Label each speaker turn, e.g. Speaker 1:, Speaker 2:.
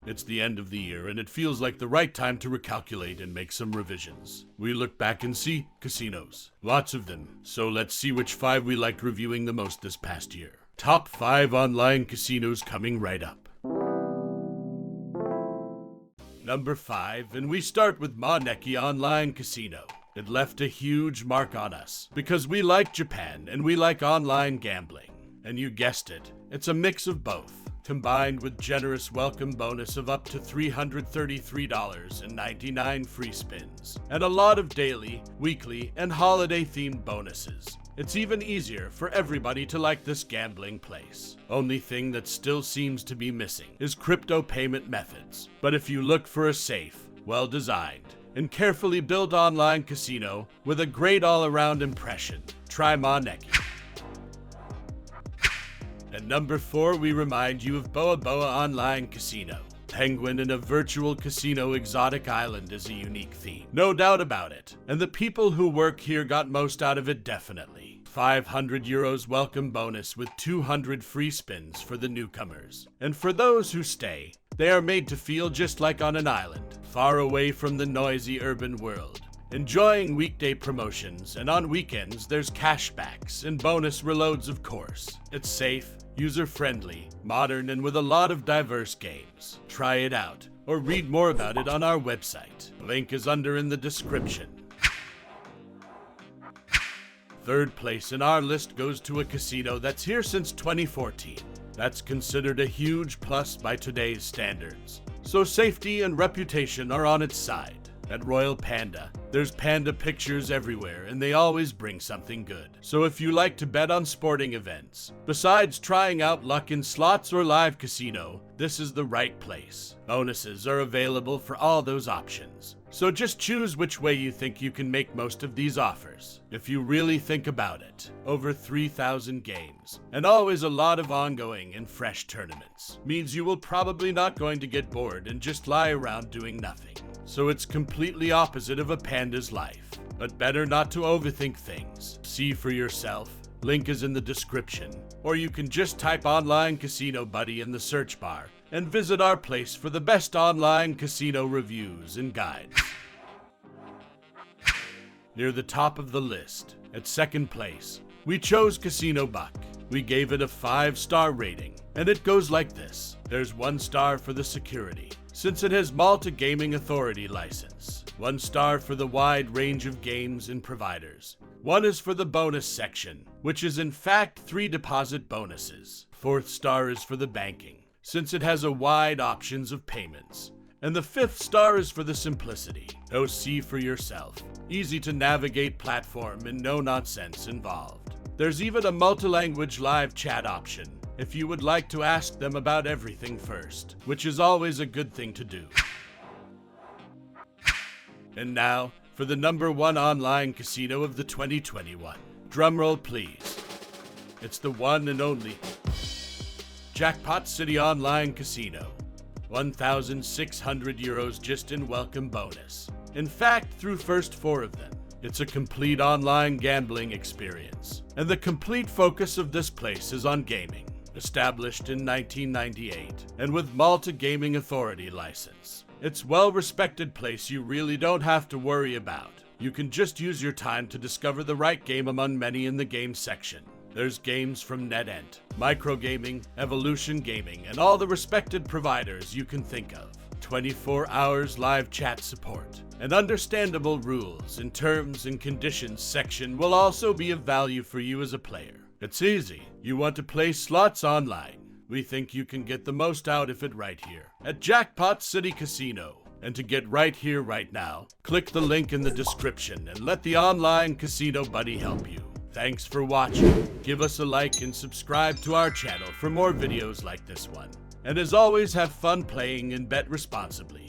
Speaker 1: It's the end of the year, and it feels like the right time to recalculate and make some revisions. We look back and see casinos. Lots of them. So let's see which 5 we liked reviewing the most this past year. Top 5 online casinos coming right up. Number 5, and we start with Maneki Online Casino. It left a huge mark on us, because we like Japan and we like online gambling. And you guessed it, it's a mix of both, combined with generous welcome bonus of up to $333.99 free spins, and a lot of daily, weekly, and holiday-themed bonuses. It's even easier for everybody to like this gambling place. Only thing that still seems to be missing is crypto payment methods. But if you look for a safe, well-designed, and carefully built online casino with a great all-around impression, try Maneki. At number 4, we remind you of Boa Boa Online Casino. Penguin in a virtual casino exotic island is a unique theme. No doubt about it. And the people who work here got most out of it definitely. 500 euros welcome bonus with 200 free spins for the newcomers. And for those who stay, they are made to feel just like on an island, far away from the noisy urban world. Enjoying weekday promotions, and on weekends there's cashbacks and bonus reloads of course. It's safe, user-friendly, modern, and with a lot of diverse games. Try it out, or read more about it on our website. Link is under in the description. Third place in our list goes to a casino that's here since 2014. That's considered a huge plus by today's standards. So safety and reputation are on its side. At Royal Panda, there's panda pictures everywhere, and they always bring something good. So if you like to bet on sporting events, besides trying out luck in slots or live casino, this is the right place. Bonuses are available for all those options. So just choose which way you think you can make most of these offers. If you really think about it, over 3,000 games, and always a lot of ongoing and fresh tournaments, means you will probably not going to get bored and just lie around doing nothing. So it's completely opposite of a panda's life. But better not to overthink things. See for yourself. Link is in the description. Or you can just type Online Casino Buddy in the search bar and visit our place for the best online casino reviews and guides. Near the top of the list, at second place, we chose Casino Buck. We gave it a 5-star rating, and it goes like this. There's 1 star for the security, since it has Malta Gaming Authority license. 1 star for the wide range of games and providers. 1 is for the bonus section, which is in fact 3 deposit bonuses. 4th star is for the banking, since it has a wide options of payments. And the 5th star is for the simplicity. Go see for yourself. Easy to navigate platform and no nonsense involved. There's even a multi-language live chat option if you would like to ask them about everything first, which is always a good thing to do. And now, for the number 1 online casino of the 2021. Drumroll please. It's the one and only Jackpot City Online Casino. 1,600 euros just in welcome bonus. In fact, through first 4 of them. It's a complete online gambling experience. And the complete focus of this place is on gaming. Established in 1998, and with Malta Gaming Authority license. It's well-respected place you really don't have to worry about. You can just use your time to discover the right game among many in the game section. There's games from NetEnt, Microgaming, Evolution Gaming, and all the respected providers you can think of. 24 hours live chat support. And understandable rules and terms and conditions section will also be of value for you as a player. It's easy. You want to play slots online. We think you can get the most out of it right here at Jackpot City Casino. And to get right here right now, click the link in the description and let the Online Casino Buddy help you. Thanks for watching. Give us a like and subscribe to our channel for more videos like this one. And as always, have fun playing and bet responsibly.